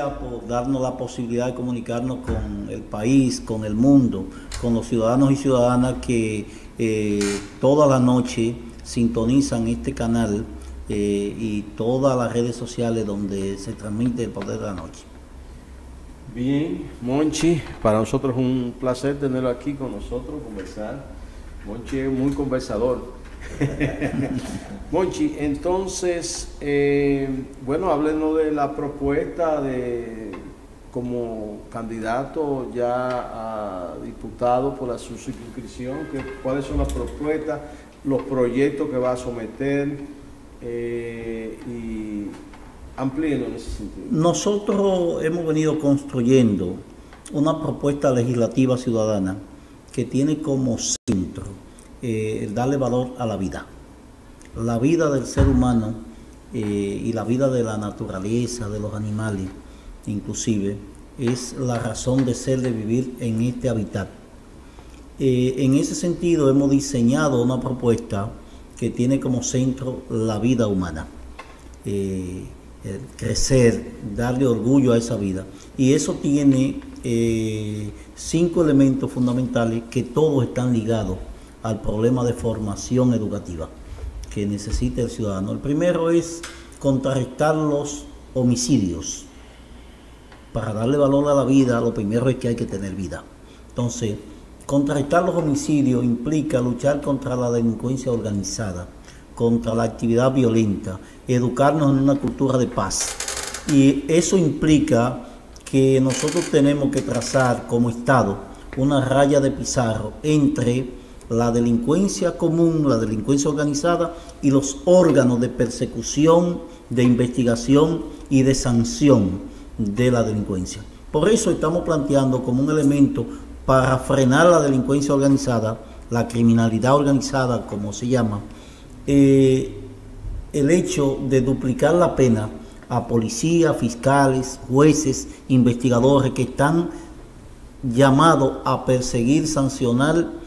por darnos la posibilidad de comunicarnos con el país, con el mundo, con los ciudadanos y ciudadanas que toda la noche sintonizan este canal y todas las redes sociales donde se transmite el Poder de la Noche. Bien, Monchi, para nosotros es un placer tenerlo aquí con nosotros, conversar. Monchi es muy conversador. Monchi, entonces, bueno, háblenos de la propuesta de como candidato ya a diputado por la subscripción, cuáles son las propuestas, los proyectos que va a someter y amplíenos en ese sentido. Nosotros hemos venido construyendo una propuesta legislativa ciudadana que tiene como centro darle valor a la vida del ser humano y la vida de la naturaleza, de los animales, inclusive, es la razón de ser, de vivir en este hábitat. En ese sentido hemos diseñado una propuesta que tiene como centro la vida humana, crecer, darle orgullo a esa vida, y eso tiene 5 elementos fundamentales que todos están ligados al problema de formación educativa que necesita el ciudadano. El primero es contrarrestar los homicidios. Para darle valor a la vida, lo primero es que hay que tener vida. Entonces, contrarrestar los homicidios implica luchar contra la delincuencia organizada, contra la actividad violenta, educarnos en una cultura de paz. Y eso implica que nosotros tenemos que trazar como Estado una raya de pizarro entre la delincuencia común, la delincuencia organizada y los órganos de persecución, de investigación y de sanción de la delincuencia. Por eso estamos planteando como un elemento para frenar la delincuencia organizada, la criminalidad organizada, como se llama, el hecho de duplicar la pena a policías, fiscales, jueces, investigadores que llamados a perseguir, sancionar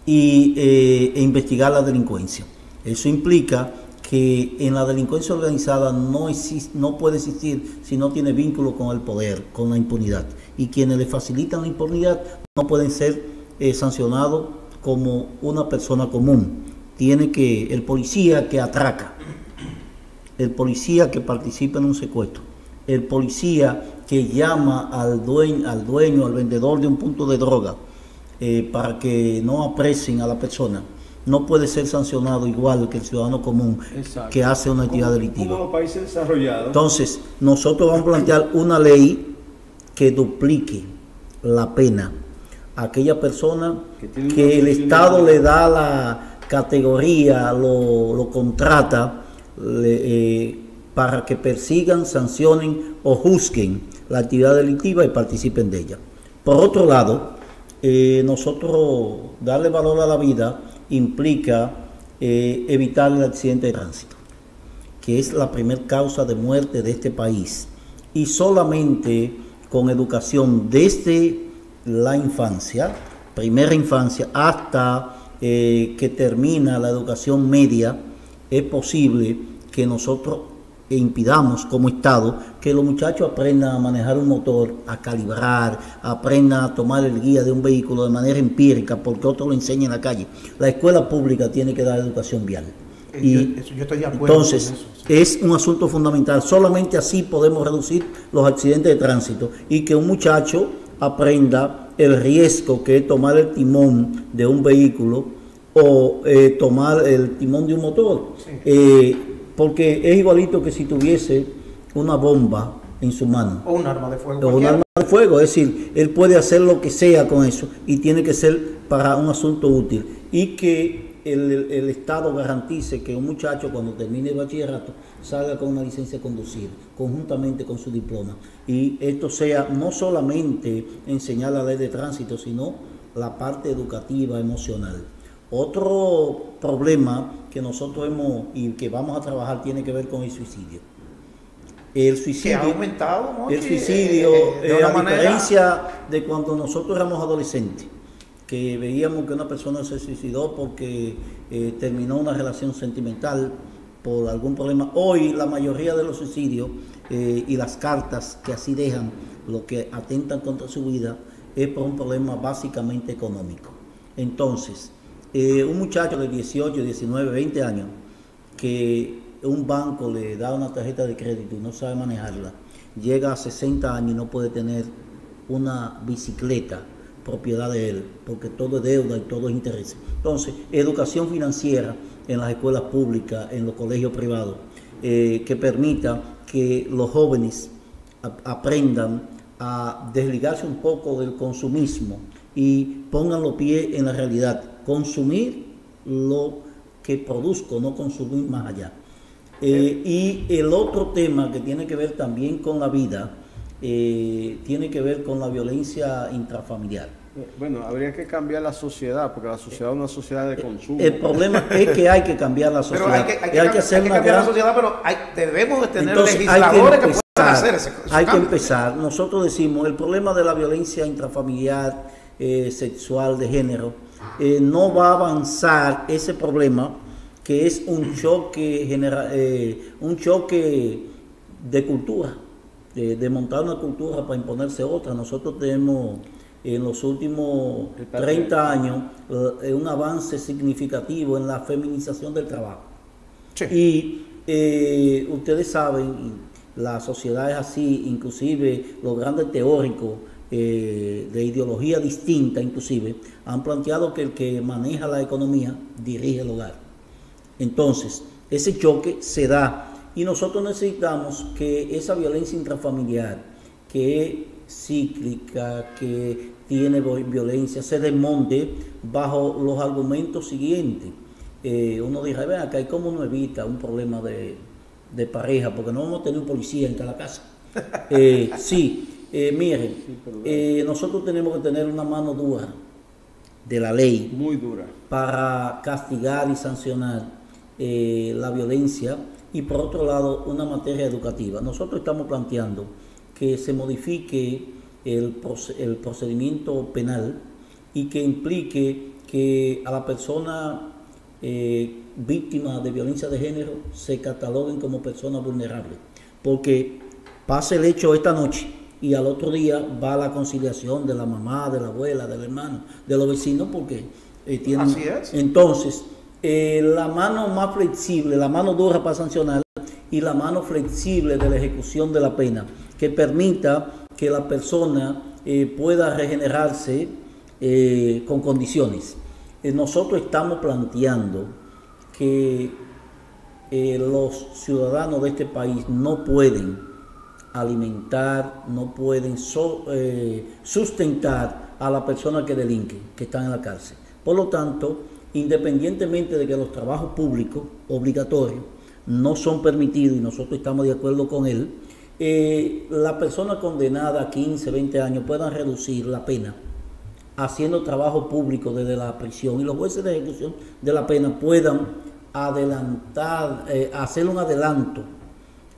e investigar la delincuencia. Eso implica que en la delincuencia organizada no puede existir si no tiene vínculo con el poder, con la impunidad. Y quienes le facilitan la impunidad no pueden ser sancionados como una persona común. Tiene que el policía que atraca, el policía que participa en un secuestro, el policía que llama al dueño, al vendedor de un punto de droga, para que no apresen a la persona, no puede ser sancionado igual que el ciudadano común. Exacto. Que hace una actividad delictiva. Como los países desarrollados. Entonces, nosotros vamos a plantear una ley que duplique la pena a aquella persona que el Estado le da la categoría, lo contrata para que persigan, sancionen o juzguen la actividad delictiva y participen de ella. Por otro lado, nosotros darle valor a la vida implica evitar el accidente de tránsito, que es la primera causa de muerte de este país, y solamente con educación desde la infancia, primera infancia, hasta que termina la educación media, es posible que nosotros impidamos como Estado que los muchachos aprendan a manejar un motor, a calibrar, aprendan a tomar el guía de un vehículo de manera empírica, porque otro lo enseña en la calle. La escuela pública tiene que dar educación vial. Yo estoy de acuerdo. Entonces, con eso, sí. Es un asunto fundamental. Solamente así podemos reducir los accidentes de tránsito y que un muchacho aprenda el riesgo que es tomar el timón de un vehículo o tomar el timón de un motor. Sí. Porque es igualito que si tuviese una bomba en su mano. O un arma de fuego. O un arma de fuego, es decir, él puede hacer lo que sea con eso y tiene que ser para un asunto útil. Y que el Estado garantice que un muchacho cuando termine el bachillerato salga con una licencia de conducir, conjuntamente con su diploma. Y esto sea no solamente enseñar la ley de tránsito, sino la parte educativa, emocional. Otro problema que nosotros y que vamos a trabajar tiene que ver con el suicidio. El suicidio que ha aumentado, ¿no? El suicidio, a diferencia de cuando nosotros éramos adolescentes, que veíamos que una persona se suicidó porque terminó una relación sentimental por algún problema. Hoy la mayoría de los suicidios y las cartas que así dejan, lo que atentan contra su vida, es por un problema básicamente económico. Entonces, un muchacho de 18, 19, 20 años, que un banco le da una tarjeta de crédito y no sabe manejarla, llega a 60 años y no puede tener una bicicleta propiedad de él, porque todo es deuda y todo es interés. Entonces, educación financiera en las escuelas públicas, en los colegios privados, que permita que los jóvenes aprendan a desligarse un poco del consumismo y pongan los pies en la realidad. Consumir lo que produzco, no consumir más allá. Y el otro tema que tiene que ver también con la vida, tiene que ver con la violencia intrafamiliar. Bueno, habría que cambiar la sociedad, porque la sociedad es una sociedad de consumo. El problema es que hay que cambiar la sociedad. Pero hay que cambiar la sociedad, pero debemos de tener legisladores que puedan hacer ese Hay que cambio. empezar. Nosotros decimos, el problema de la violencia intrafamiliar, sexual, de género, no va a avanzar ese problema, que es un choque de cultura, de montar una cultura para imponerse otra. Nosotros tenemos en los últimos 30 años un avance significativo en la feminización del trabajo. Sí. Y ustedes saben, la sociedad es así, inclusive los grandes teóricos de ideología distinta, inclusive, han planteado que el que maneja la economía dirige el hogar. Entonces, ese choque se da y nosotros necesitamos que esa violencia intrafamiliar, que es cíclica, que tiene violencia, se desmonte bajo los argumentos siguientes. Uno dirá, ven acá, ¿cómo uno evita un problema de pareja? Porque no vamos a tener un policía en cada casa. Miren, nosotros tenemos que tener una mano dura de la ley, muy dura, para castigar y sancionar la violencia, y por otro lado una materia educativa. Nosotros estamos planteando que se modifique el procedimiento penal y que implique que a la persona víctima de violencia de género se cataloguen como persona vulnerable, porque pasa el hecho esta noche y al otro día va la conciliación de la mamá, de la abuela, del hermano, de los vecinos, porque tienen... Así es. Entonces, la mano más flexible, la mano dura para sancionar y la mano flexible de la ejecución de la pena, que permita que la persona pueda regenerarse con condiciones. Nosotros estamos planteando que los ciudadanos de este país no pueden alimentar, no pueden sustentar a la persona que delinque, que están en la cárcel. Por lo tanto, independientemente de que los trabajos públicos obligatorios no son permitidos, y nosotros estamos de acuerdo con él, la persona condenada a 15, 20 años puedan reducir la pena haciendo trabajo público desde la prisión, y los jueces de ejecución de la pena puedan adelantar, hacer un adelanto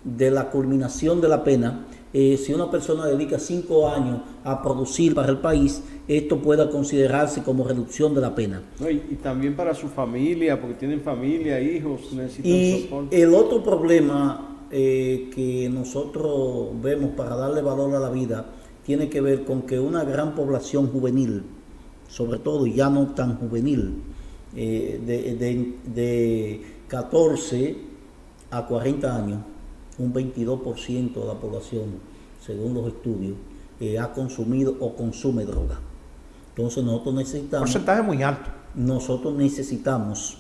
de la culminación de la pena. Si una persona dedica 5 años a producir para el país, esto pueda considerarse como reducción de la pena. No, y también para su familia, porque tienen familia, hijos, necesitan y soporte. El otro problema que nosotros vemos para darle valor a la vida tiene que ver con que una gran población juvenil, sobre todo ya no tan juvenil, de 14 a 40 años, un 22% de la población, según los estudios, ha consumido o consume droga. Entonces nosotros necesitamos... Porcentaje muy alto. Nosotros necesitamos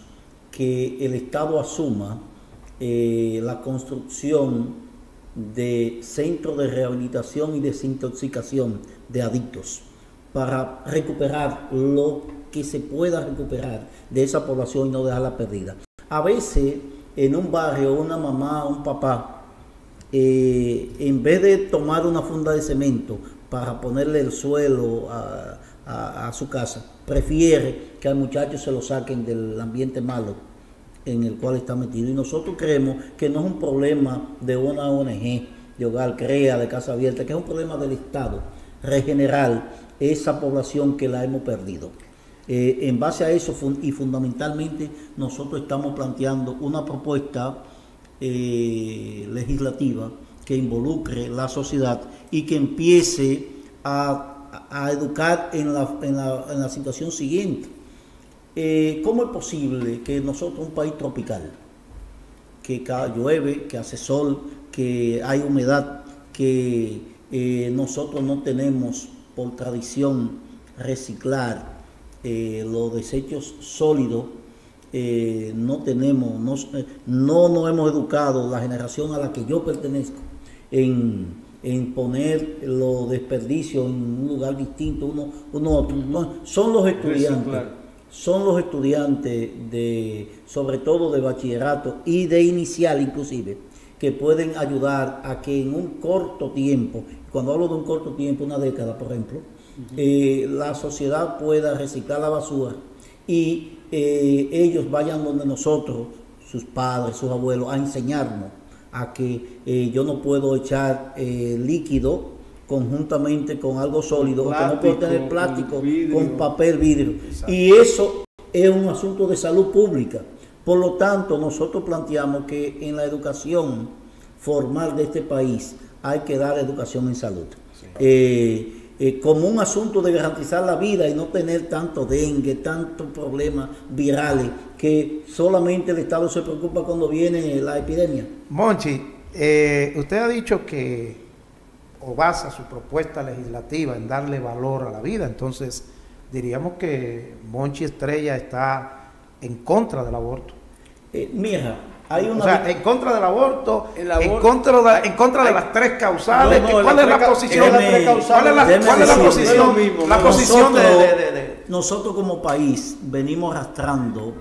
que el Estado asuma la construcción de centros de rehabilitación y desintoxicación de adictos para recuperar lo que se pueda recuperar de esa población y no dejarla perdida. A veces en un barrio una mamá, un papá, en vez de tomar una funda de cemento para ponerle el suelo a su casa, prefiere que al muchacho se lo saquen del ambiente malo en el cual está metido. Y nosotros creemos que no es un problema de una ONG, de Hogar Crea, de Casa Abierta, que es un problema del Estado, regenerar esa población que la hemos perdido. En base a eso y fundamentalmente nosotros estamos planteando una propuesta legislativa que involucre la sociedad y que empiece a educar en la situación siguiente. ¿Cómo es posible que nosotros, un país tropical, que llueve, que hace sol, que hay humedad, que nosotros no tenemos por tradición reciclar los desechos sólidos, no tenemos, no nos hemos educado, la generación a la que yo pertenezco, en poner los desperdicios en un lugar distinto uno a otro? No, son los estudiantes. Son los estudiantes sobre todo de bachillerato y de inicial inclusive, que pueden ayudar a que en un corto tiempo, cuando hablo de un corto tiempo, una década por ejemplo, la sociedad pueda reciclar la basura y ellos vayan donde nosotros, sus padres, sus abuelos, a enseñarnos a que yo no puedo echar líquido conjuntamente con algo sólido, plástico, que no puedo tener plástico, con papel, vidrio. Exacto. Y eso es un asunto de salud pública. Por lo tanto, nosotros planteamos que en la educación formal de este país hay que dar educación en salud. Sí. Como un asunto de garantizar la vida y no tener tanto dengue, tantos problemas virales, que solamente el Estado se preocupa cuando viene la epidemia. Monchi, usted ha dicho que o basa su propuesta legislativa en darle valor a la vida, entonces diríamos que Monchi Estrella está en contra del aborto. Mira, hay una... O sea, en contra del aborto, en contra de las tres causales. No, ¿cuál es la posición? ¿Cuál es la posición de... Nosotros como país venimos arrastrando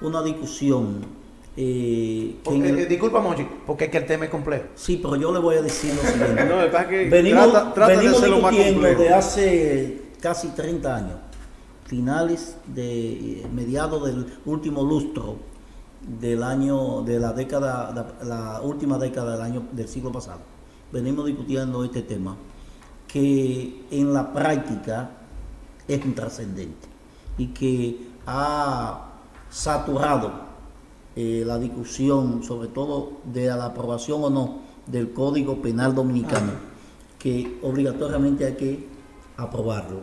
una discusión... disculpa, Monchi, porque es que el tema es complejo. Sí, pero yo le voy a decir lo siguiente. No, es que venimos discutiendo de hace casi 30 años, finales de mediados del último lustro del año, de la década, la última década del siglo pasado. Venimos discutiendo este tema, que en la práctica es intrascendente y que ha saturado la discusión, sobre todo de la aprobación o no del Código Penal Dominicano, que obligatoriamente hay que aprobarlo.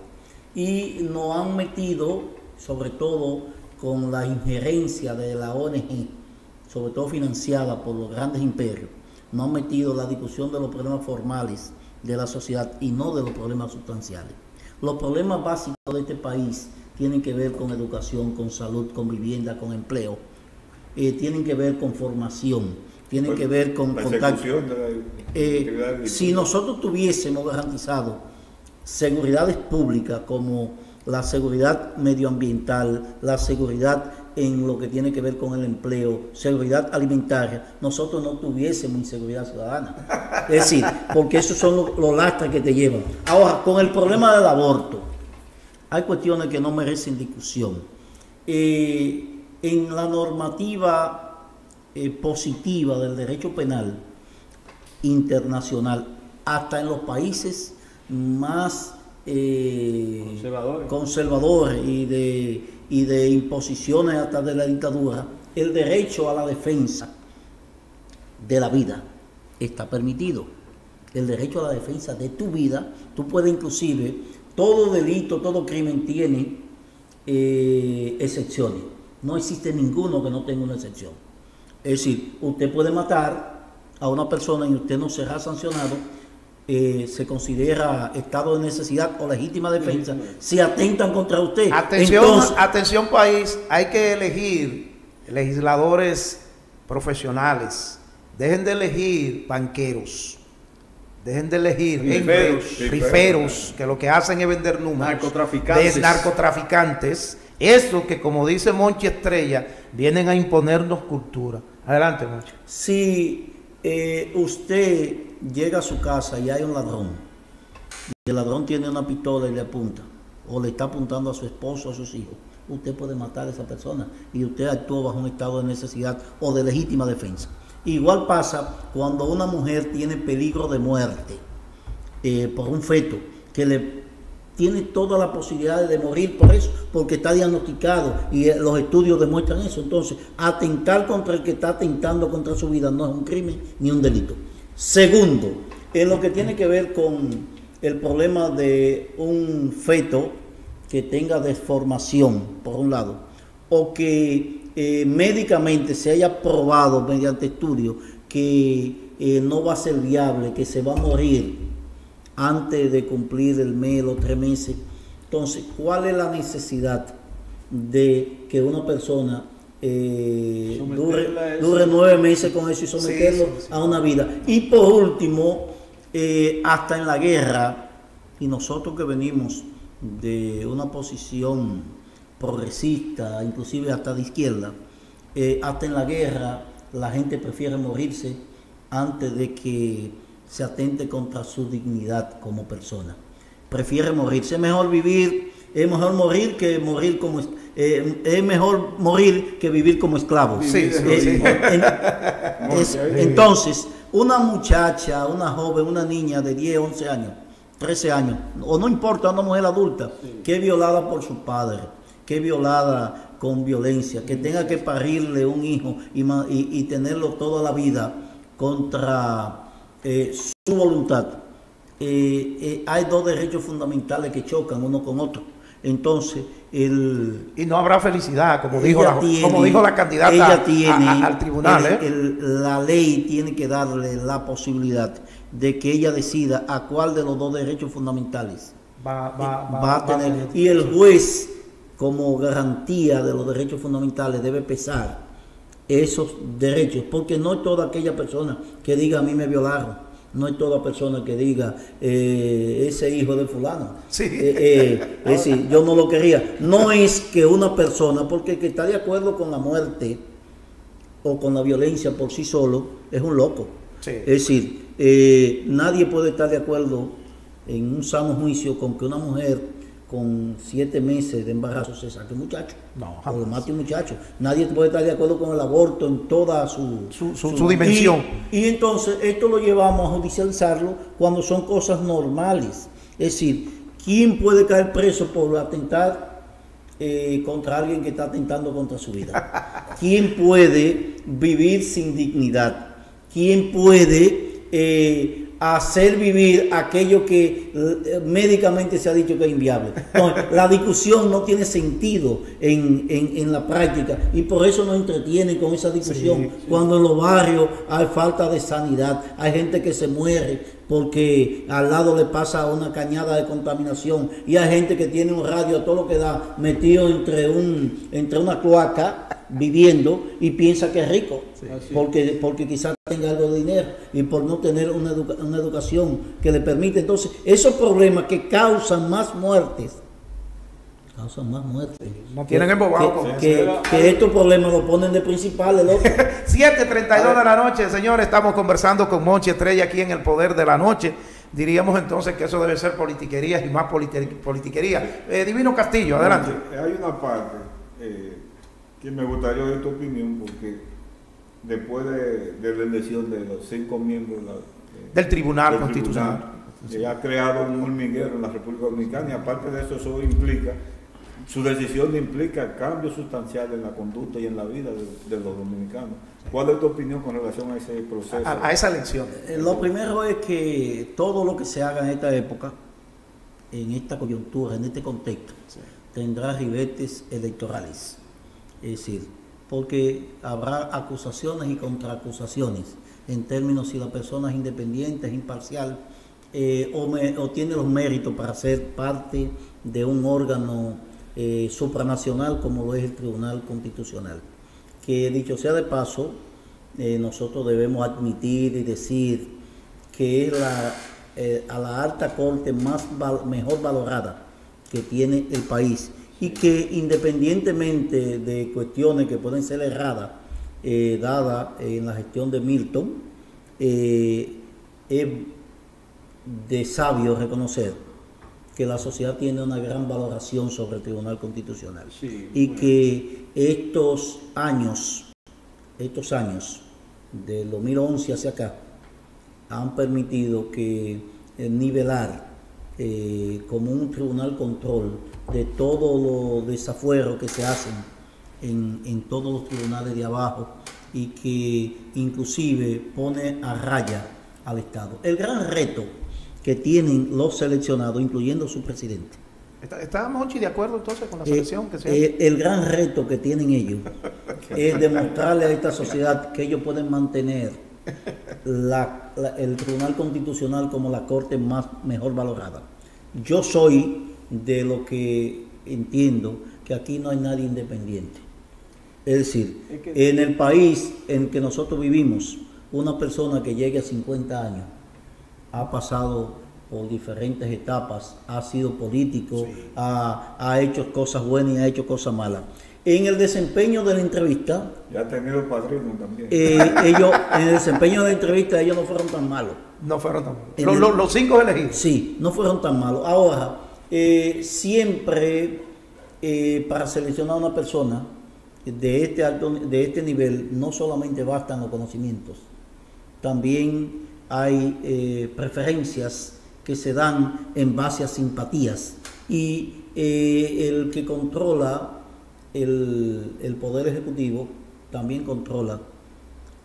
Y nos han metido, sobre todo con la injerencia de la ONG, sobre todo financiada por los grandes imperios, nos han metido la discusión de los problemas formales de la sociedad y no de los problemas sustanciales. Los problemas básicos de este país tienen que ver con educación, con salud, con vivienda, con empleo. Tienen que ver con formación, tienen que ver con contacto. Si nosotros tuviésemos garantizado seguridades públicas como la seguridad medioambiental, la seguridad en lo que tiene que ver con el empleo, seguridad alimentaria, nosotros no tuviésemos inseguridad ciudadana. Es decir, porque esos son los lastres que te llevan. Ahora, con el problema del aborto, hay cuestiones que no merecen discusión. En la normativa positiva del derecho penal internacional, hasta en los países más conservadores y de imposiciones hasta de la dictadura, el derecho a la defensa de la vida está permitido. El derecho a la defensa de tu vida, tú puedes inclusive, todo delito, todo crimen tiene excepciones. No existe ninguno que no tenga una excepción. Es decir, usted puede matar a una persona y usted no será sancionado, se considera estado de necesidad o legítima defensa si atentan contra usted. Atención país, hay que elegir legisladores profesionales. Dejen de elegir banqueros. Dejen de elegir riferos, que lo que hacen es vender números. Narcotraficantes. Eso que, como dice Monchi Estrella, vienen a imponernos cultura. Adelante, Monchi. Si usted llega a su casa y hay un ladrón, y el ladrón tiene una pistola y le apunta, o le está apuntando a su esposo o a sus hijos, usted puede matar a esa persona y usted actuó bajo un estado de necesidad o de legítima defensa. Igual pasa cuando una mujer tiene peligro de muerte por un feto que le tiene toda la posibilidad de morir por eso, porque está diagnosticado y los estudios demuestran eso. Entonces, atentar contra el que está atentando contra su vida no es un crimen ni un delito. Segundo, en lo que tiene que ver con el problema de un feto que tenga deformación, por un lado, o que médicamente se haya probado mediante estudios que no va a ser viable, que se va a morir antes de cumplir el mes, los 3 meses. Entonces, ¿cuál es la necesidad de que una persona dure 9 meses con eso y someterlo a una vida? Y por último, hasta en la guerra, y nosotros que venimos de una posición progresista, inclusive hasta de izquierda, hasta en la guerra la gente prefiere morirse antes de que se atente contra su dignidad como persona. Prefiere morirse. Es mejor vivir, es mejor morir que morir como es mejor morir que vivir como esclavo. Entonces, una muchacha, una joven, una niña de 10, 11 años, 13 años, o no importa, una mujer adulta, que es violada por su padre, que es violada con violencia, que tenga que parirle un hijo y tenerlo toda la vida contra su voluntad. Hay 2 derechos fundamentales que chocan uno con otro. Entonces, y no habrá felicidad, como dijo la candidata al tribunal. La ley tiene que darle la posibilidad de que ella decida a cuál de los 2 derechos fundamentales va a tener. Y el juez, como garantía de los derechos fundamentales, debe pesar esos derechos, porque no es toda aquella persona que diga a mí me violaron, no es toda persona que diga ese hijo de fulano, es decir, yo no lo quería. No es que una persona, porque el que está de acuerdo con la muerte o con la violencia por sí solo es un loco. Es decir, nadie puede estar de acuerdo en un sano juicio con que una mujer con 7 meses de embarazo se saque un muchacho, o lo mate un muchacho. Nadie puede estar de acuerdo con el aborto en toda su dimensión. Y entonces esto lo llevamos a judicializarlo cuando son cosas normales. Es decir, ¿quién puede caer preso por atentar contra alguien que está atentando contra su vida? ¿Quién puede vivir sin dignidad? ¿Quién puede hacer vivir aquello que médicamente se ha dicho que es inviable? No, la discusión no tiene sentido en la práctica, y por eso nos entretienen con esa discusión. Cuando en los barrios hay falta de sanidad, hay gente que se muere porque al lado le pasa una cañada de contaminación, y hay gente que tiene un radio a todo lo que da metido entre una cloaca viviendo y piensa que es rico, porque quizás tenga algo de dinero y por no tener una educación que le permite. Entonces, esos problemas que causan más muertes, no tienen embobado con eso. Que estos problemas lo ponen de principales, loco. 7:32 de la noche, señores, estamos conversando con Monchi Estrella aquí en El Poder de la Noche. Diríamos entonces que eso debe ser politiquerías y más politiquería. Divino Castillo, adelante. Hay una parte que me gustaría oír tu opinión, porque después de la elección de los 5 miembros del Tribunal Constitucional, se ha creado un hormiguero en la República Dominicana, y aparte de eso, su decisión implica cambios sustanciales en la conducta y en la vida de los dominicanos. ¿Cuál es tu opinión con relación a ese proceso? A esa elección. Lo primero es que todo lo que se haga en esta época, en esta coyuntura, en este contexto, tendrá ribetes electorales. Es decir, porque habrá acusaciones y contraacusaciones en términos si la persona es independiente, es imparcial, o tiene los méritos para ser parte de un órgano supranacional como lo es el Tribunal Constitucional. Que dicho sea de paso, nosotros debemos admitir y decir que es a la alta corte mejor valorada que tiene el país, y que independientemente de cuestiones que pueden ser erradas dadas en la gestión de Milton, es de sabio reconocer que la sociedad tiene una gran valoración sobre el Tribunal Constitucional, y que estos años de 2011 hacia acá han permitido que nivelar como un tribunal control de todos los desafueros que se hacen en todos los tribunales de abajo y que inclusive pone a raya al Estado. El gran reto que tienen los seleccionados, incluyendo su presidente. ¿Está Monchi de acuerdo entonces con la selección que se hace? El gran reto que tienen ellos es demostrarle a esta sociedad que ellos pueden mantener el Tribunal Constitucional como la corte mejor valorada. Yo soy de lo que entiendo que aquí no hay nadie independiente. Es decir, en el país en que nosotros vivimos, una persona que llegue a 50 años ha pasado por diferentes etapas, ha sido político, sí, ha hecho cosas buenas y ha hecho cosas malas. En el desempeño de la entrevista, ya ha tenido padrino también. Ellos, en el desempeño de la entrevista, ellos no fueron tan malos. No fueron tan malos. Los 5 elegidos. Sí, no fueron tan malos. Ahora, siempre para seleccionar a una persona de este nivel, no solamente bastan los conocimientos, también hay preferencias que se dan en base a simpatías, y el que controla el Poder Ejecutivo también controla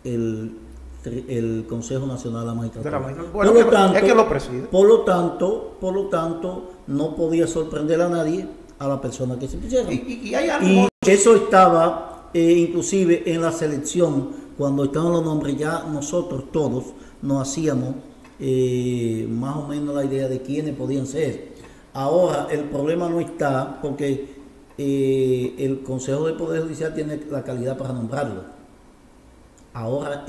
el Consejo Nacional de la Magistratura. Bueno, es que lo preside. Por lo tanto, no podía sorprender a nadie a la persona que se pusieron. Y hay algo. Y eso estaba inclusive en la selección, cuando estaban los nombres, ya nosotros todos nos hacíamos más o menos la idea de quiénes podían ser. Ahora el problema no está porque el Consejo del Poder Judicial tiene la calidad para nombrarlo. Ahora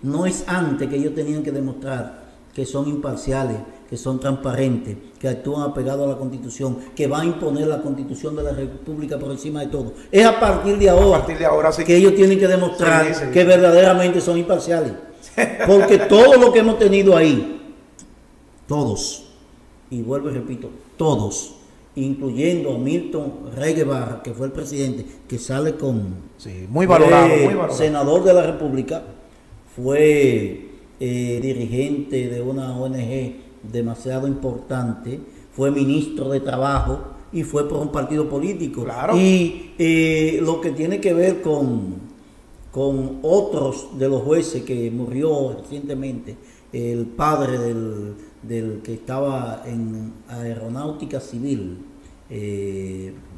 no es antes que ellos tenían que demostrar que son imparciales, que son transparentes, que actúan apegados a la Constitución, que van a imponer la Constitución de la República por encima de todo. Es a partir de ahora, sí, que ellos tienen que demostrar que verdaderamente son imparciales. Porque todo lo que hemos tenido ahí, todos, y vuelvo y repito, todos, incluyendo a Milton Rey Guevara, que fue el presidente, que sale con... Sí, muy valorado. Senador de la República, fue dirigente de una ONG demasiado importante, fue ministro de Trabajo y fue por un partido político. Claro. Y lo que tiene que ver con otros de los jueces que murió recientemente, el padre del que estaba en Aeronáutica Civil,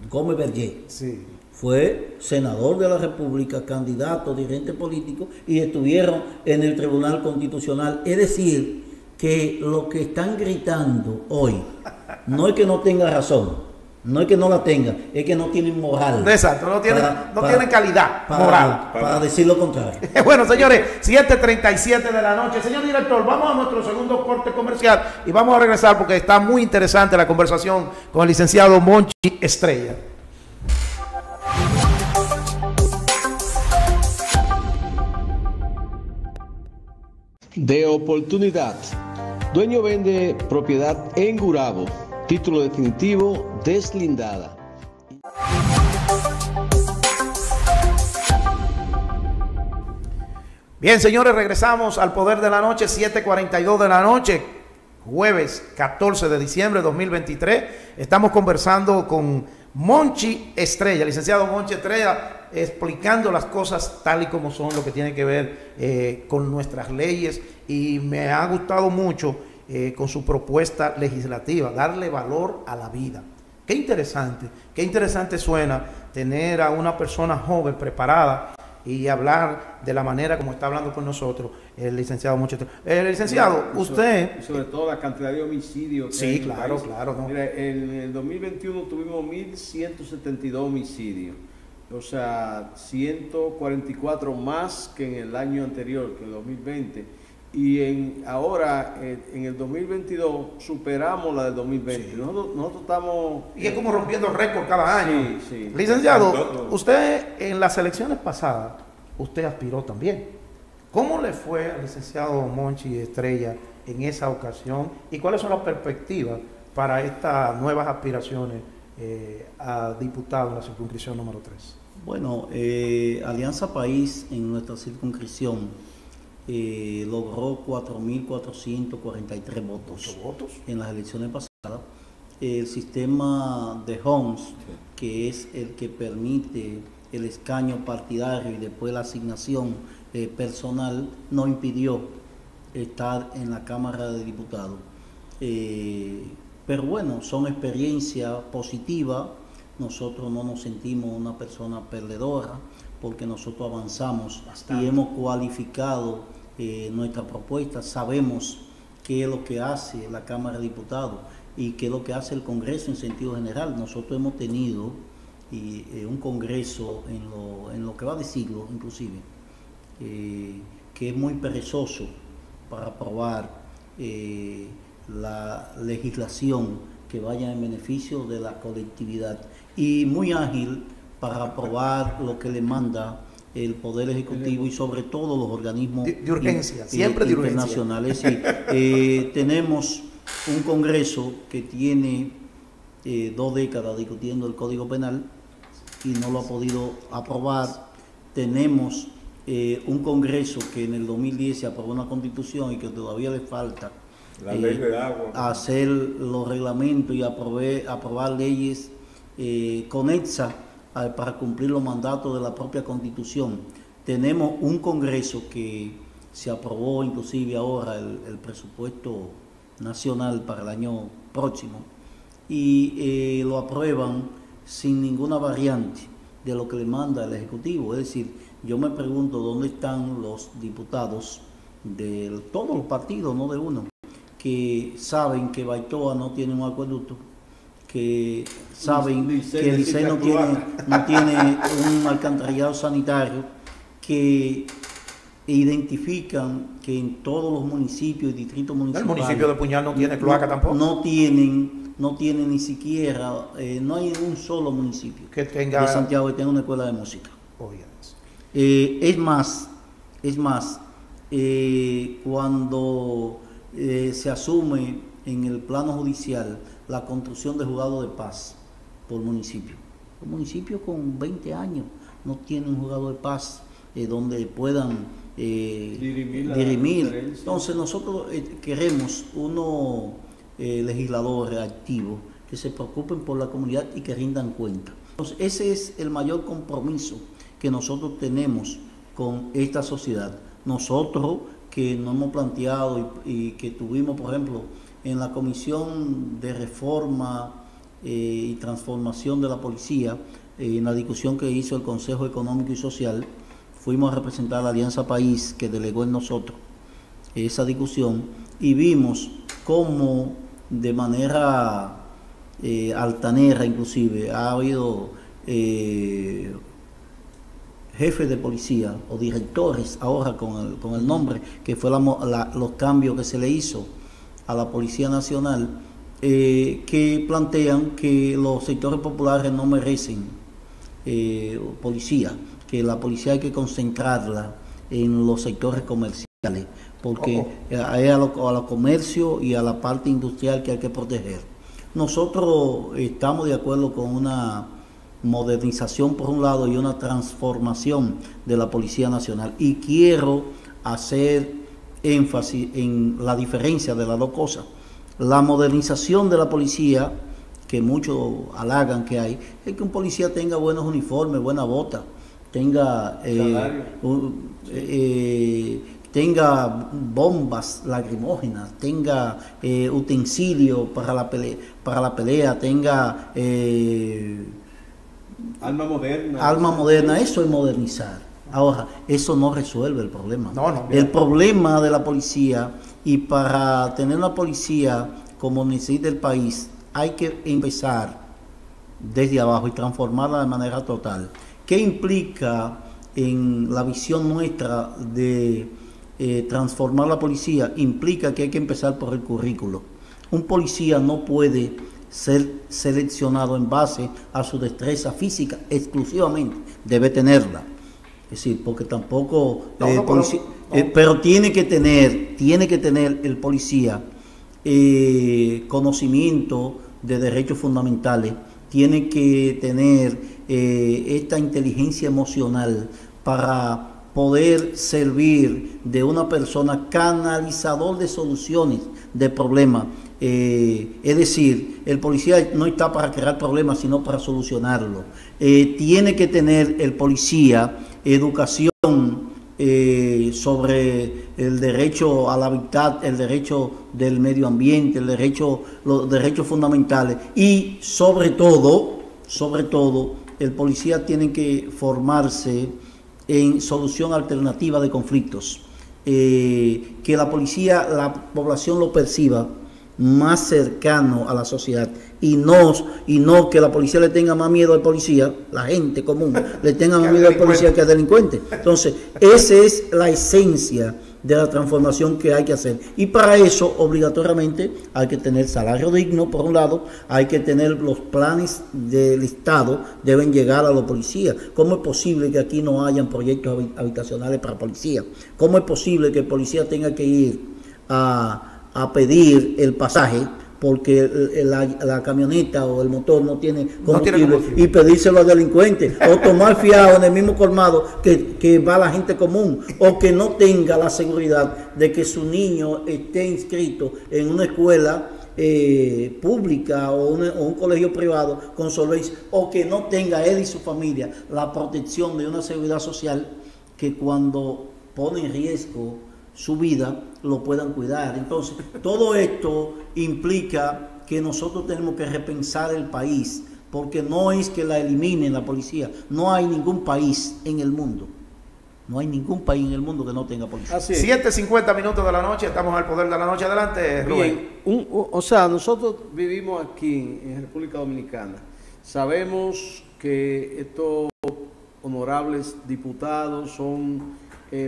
Gómez Berger, sí, fue senador de la República, candidato, dirigente político, y estuvieron en el Tribunal Constitucional. Es decir, que lo que están gritando hoy no es que no tenga razón, no es que no la tenga, es que no tienen moral. Exacto, no tienen calidad moral. Para decir lo contrario. Bueno, señores, 7:37 de la noche. Señor director, vamos a nuestro segundo corte comercial y vamos a regresar porque está muy interesante la conversación con el licenciado Monchi Estrella. De oportunidad. Dueño vende propiedad en Gurabo. Título definitivo deslindada. Bien, señores, regresamos al Poder de la Noche, 7:42 de la noche, jueves 14 de diciembre de 2023. Estamos conversando con Monchi Estrella, licenciado Monchi Estrella, explicando las cosas tal y como son, lo que tiene que ver con nuestras leyes, y me ha gustado mucho con su propuesta legislativa, darle valor a la vida. Qué interesante suena tener a una persona joven, preparada, y hablar de la manera como está hablando con nosotros el licenciado Monchi Estrella. Licenciado, usted... Y sobre todo la cantidad de homicidios que sí, claro. No. Mira, en el 2021 tuvimos 1.172 homicidios. O sea, 144 más que en el año anterior, que el 2020. Y ahora, en el 2022, superamos la del 2020. Sí. Nosotros estamos... Y es como rompiendo récord cada año. Sí. Licenciado, usted en las elecciones pasadas, usted aspiró también. ¿Cómo le fue al licenciado Monchi Estrella en esa ocasión? ¿Y cuáles son las perspectivas para estas nuevas aspiraciones a diputado en la circunscripción número 3? Bueno, Alianza País en nuestra circunscripción logró 4.443 votos en las elecciones pasadas. el sistema de Homs, que es el que permite el escaño partidario y después la asignación personal, no impidió estar en la Cámara de Diputados. Pero bueno, son experiencias positivas. Nosotros no nos sentimos una persona perdedora porque nosotros avanzamos bastante y hemos cualificado nuestra propuesta. Sabemos qué es lo que hace la Cámara de Diputados y qué es lo que hace el Congreso en sentido general. Nosotros hemos tenido un Congreso en lo que va de siglo, inclusive, que es muy perezoso para aprobar la legislación que vaya en beneficio de la colectividad y muy ágil para aprobar lo que le manda el Poder Ejecutivo y sobre todo los organismos de urgencia, siempre de urgencia. Internacionales. Tenemos un Congreso que tiene 2 décadas discutiendo el Código Penal y no lo ha podido aprobar. Tenemos un Congreso que en el 2010 se aprobó una Constitución y que todavía le falta la ley de agua, hacer los reglamentos y aprobar leyes conexas para cumplir los mandatos de la propia Constitución. Tenemos un Congreso que se aprobó inclusive ahora el presupuesto nacional para el año próximo y lo aprueban sin ninguna variante de lo que le manda el Ejecutivo. Es decir, yo me pregunto dónde están los diputados de todos los partidos, no de uno, que saben que Baitoa no tiene un acueducto, que saben que el Licey no tiene un alcantarillado sanitario, que identifican que en todos los municipios y distritos municipales... El municipio de Puñal no tiene cloaca tampoco. No tienen ni siquiera, no hay un solo municipio que tenga... de Santiago que tenga una escuela de música. Oh, Es más, cuando se asume en el plano judicial la construcción de juzgados de paz por municipio. Los municipios con 20 años no tienen un juzgado de paz donde puedan dirimir. Entonces nosotros queremos unos legisladores activos que se preocupen por la comunidad y que rindan cuenta. Entonces ese es el mayor compromiso que nosotros tenemos con esta sociedad. Nosotros que nos hemos planteado y que tuvimos, por ejemplo, en la Comisión de Reforma y Transformación de la Policía, en la discusión que hizo el Consejo Económico y Social, fuimos a representar a la Alianza País, que delegó en nosotros esa discusión, y vimos cómo de manera altanera inclusive ha habido jefes de policía o directores ahora con el nombre, que fue los cambios que se le hizo a la Policía Nacional, que plantean que los sectores populares no merecen policía, que la policía hay que concentrarla en los sectores comerciales, porque es a los comercios y a la parte industrial que hay que proteger. Nosotros estamos de acuerdo con una modernización por un lado y una transformación de la Policía Nacional, y quiero hacer énfasis en la diferencia de las dos cosas. La modernización de la policía, que muchos halagan que hay, es que un policía tenga buenos uniformes, buena bota, tenga tenga bombas lacrimógenas, tenga utensilios para la pelea, tenga Alma moderna, eso es modernizar. Ahora, eso no resuelve el problema. El problema de la policía, y para tener una policía como necesita el país, hay que empezar desde abajo y transformarla de manera total. ¿Qué implica en la visión nuestra de transformar la policía? Implica que hay que empezar por el currículo. Un policía no puede ser seleccionado en base a su destreza física exclusivamente, debe tenerla, es decir, porque tampoco pero tiene que tener el policía conocimiento de derechos fundamentales, tiene que tener esta inteligencia emocional para poder servir de una persona canalizador de soluciones de problemas. Es decir, el policía no está para crear problemas, sino para solucionarlos. Tiene que tener el policía educación sobre el derecho a la hábitat, el derecho del medio ambiente, los derechos fundamentales y sobre todo, el policía tiene que formarse en solución alternativa de conflictos. Que la población lo perciba más cercano a la sociedad y no que la policía le tenga más miedo al policía, la gente común le tenga más miedo al policía que al delincuente. Entonces, esa es la esencia de la transformación que hay que hacer. Y para eso, obligatoriamente, hay que tener salario digno, por un lado, hay que tener los planes del Estado, deben llegar a los policías. ¿Cómo es posible que aquí no hayan proyectos habitacionales para policía? ¿Cómo es posible que el policía tenga que ir a pedir el pasaje porque la camioneta o el motor no tiene combustible y pedírselo al delincuente, o tomar fiado en el mismo colmado que va la gente común, o que no tenga la seguridad de que su niño esté inscrito en una escuela pública o un colegio privado con solvencia, o que no tenga él y su familia la protección de una seguridad social que cuando pone en riesgo su vida lo puedan cuidar? Entonces, todo esto implica que nosotros tenemos que repensar el país, porque no es que la eliminen la policía. No hay ningún país en el mundo, que no tenga policía. 7:50 minutos de la noche, estamos al poder de la noche. Adelante, Rubén. Bien, o sea, nosotros vivimos aquí en República Dominicana. Sabemos que estos honorables diputados son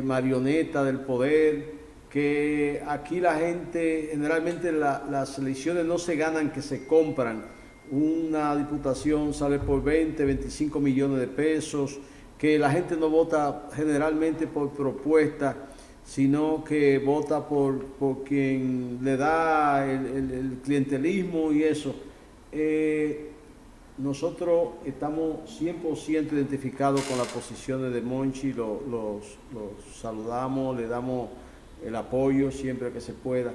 marionetas del poder, que aquí la gente, generalmente las elecciones no se ganan, que se compran. Una diputación sale por 20, 25 millones de pesos, que la gente no vota generalmente por propuesta, sino que vota por quien le da el clientelismo y eso. Nosotros estamos 100% identificados con las posiciones de Monchi, los saludamos, le damos el apoyo siempre que se pueda.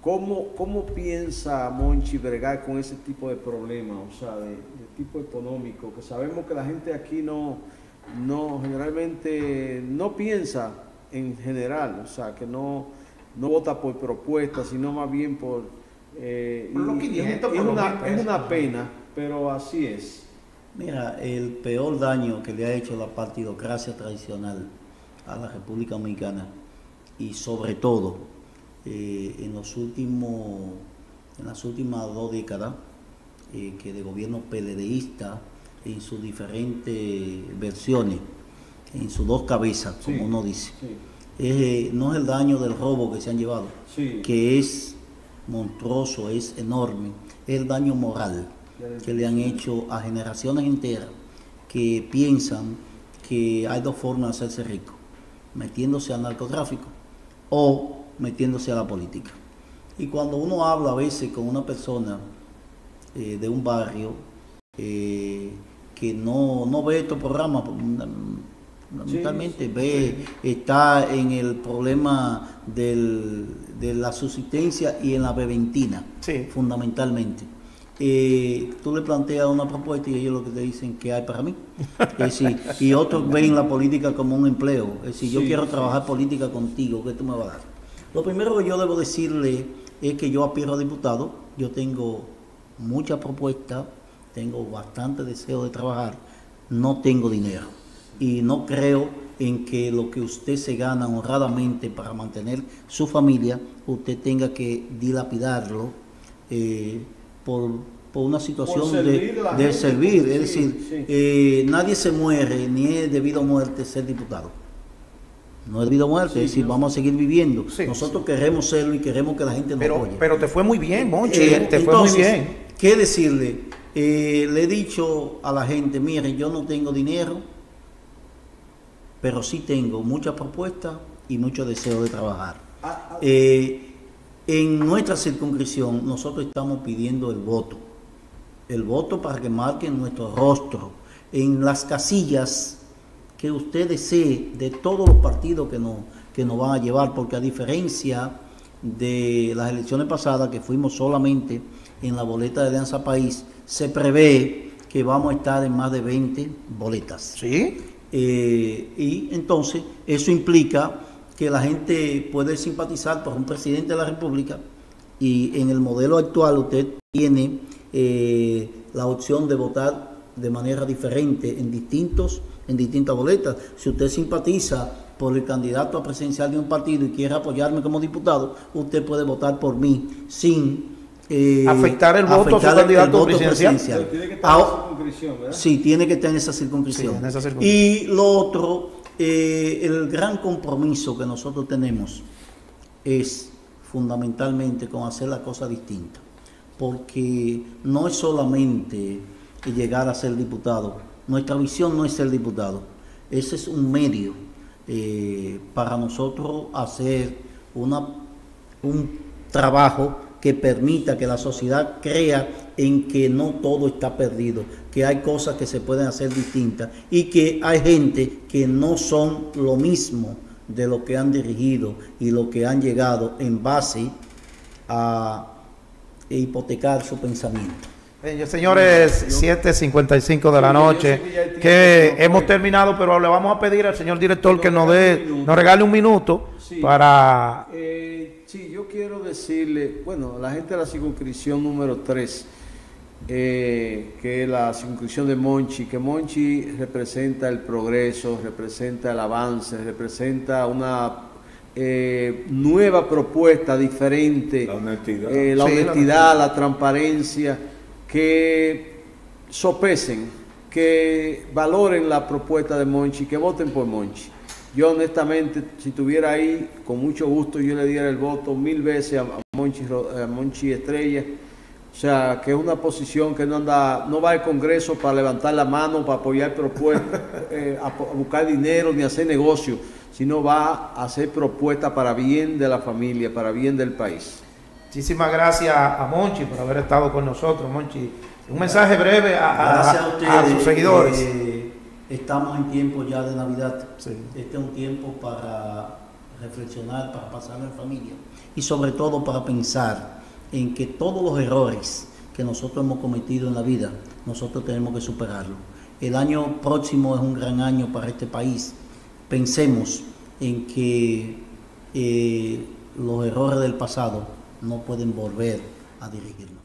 ¿Cómo piensa Monchi bregar con ese tipo de problemas, o sea, de tipo económico, que sabemos que la gente aquí no generalmente no piensa en general, o sea, que no vota por propuestas, sino más bien por... es una pena, pero así es. Mira, el peor daño que le ha hecho la partidocracia tradicional a la República Dominicana, y sobre todo en las últimas 2 décadas que de gobierno PLDista en sus diferentes versiones, en sus 2 cabezas, como sí, uno dice, sí. No es el daño del robo que se han llevado, sí, que es monstruoso, es enorme, es el daño moral que le han hecho a generaciones enteras que piensan que hay 2 formas de hacerse rico: metiéndose al narcotráfico o metiéndose a la política. Y cuando uno habla a veces con una persona de un barrio que no ve estos programas, fundamentalmente está en el problema de la subsistencia y en la beventina, fundamentalmente. Tú le planteas una propuesta y ellos lo que te dicen que hay para mí. Es decir, y otros ven la política como un empleo. Es decir, yo quiero trabajar política contigo, ¿qué tú me vas a dar? Lo primero que yo debo decirle es que yo aspiro a diputado, yo tengo muchas propuestas, tengo bastante deseo de trabajar, no tengo dinero. Y no creo en que lo que usted se gana honradamente para mantener su familia, usted tenga que dilapidarlo por una situación de servir. Es decir, nadie se muere, ni es debido a muerte ser diputado. No es debido a muerte, es decir, vamos a seguir viviendo. Nosotros queremos serlo y queremos que la gente nos apoye. Pero te fue muy bien, Monchi, fue muy bien. ¿Qué decirle? Le he dicho a la gente, mire, yo no tengo dinero, pero sí tengo muchas propuestas y mucho deseo de trabajar. En nuestra circunscripción nosotros estamos pidiendo el voto para que marquen nuestro rostro en las casillas que usted desee de todos los partidos que nos van a llevar, porque a diferencia de las elecciones pasadas, que fuimos solamente en la boleta de Alianza País, se prevé que vamos a estar en más de 20 boletas. ¿Sí? Y entonces eso implica que la gente puede simpatizar por un presidente de la República, y en el modelo actual usted tiene la opción de votar de manera diferente en distintas boletas. Si usted simpatiza por el candidato a presidencial de un partido y quiere apoyarme como diputado, usted puede votar por mí sin afectar el voto a su candidato presidencial. Pero tiene que estar en esa circunscripción, ¿verdad? Sí, tiene que estar en esa circunscripción. Sí, en esa circunscripción. Y lo otro, el gran compromiso que nosotros tenemos es fundamentalmente con hacer la cosa distinta, porque no es solamente llegar a ser diputado. Nuestra visión no es ser diputado, ese es un medio para nosotros hacer un trabajo que permita que la sociedad crea en que no todo está perdido, que hay cosas que se pueden hacer distintas y que hay gente que no son lo mismo de lo que han dirigido y lo que han llegado en base a hipotecar su pensamiento. Señores, 7:55 de la noche, que hemos terminado, pero le vamos a pedir al señor director que nos regale un minuto para... Sí, yo quiero decirle, bueno, a la gente de la circunscripción número 3, que es la circunscripción de Monchi, que Monchi representa el progreso, representa el avance, representa una nueva propuesta diferente, la honestidad, la transparencia, que sopesen, que valoren la propuesta de Monchi, que voten por Monchi. Yo honestamente, si estuviera ahí, con mucho gusto yo le diera el voto 1000 veces a Monchi Estrella. O sea, que es una posición que no va al Congreso para levantar la mano, para apoyar propuestas, a buscar dinero ni hacer negocio, sino va a hacer propuestas para bien de la familia, para bien del país. Muchísimas gracias a Monchi por haber estado con nosotros. Monchi, un mensaje breve a sus seguidores. Estamos en tiempo ya de Navidad. Sí. Este es un tiempo para reflexionar, para pasarlo en familia y sobre todo para pensar en que todos los errores que nosotros hemos cometido en la vida, nosotros tenemos que superarlo. El año próximo es un gran año para este país. Pensemos en que los errores del pasado no pueden volver a dirigirnos.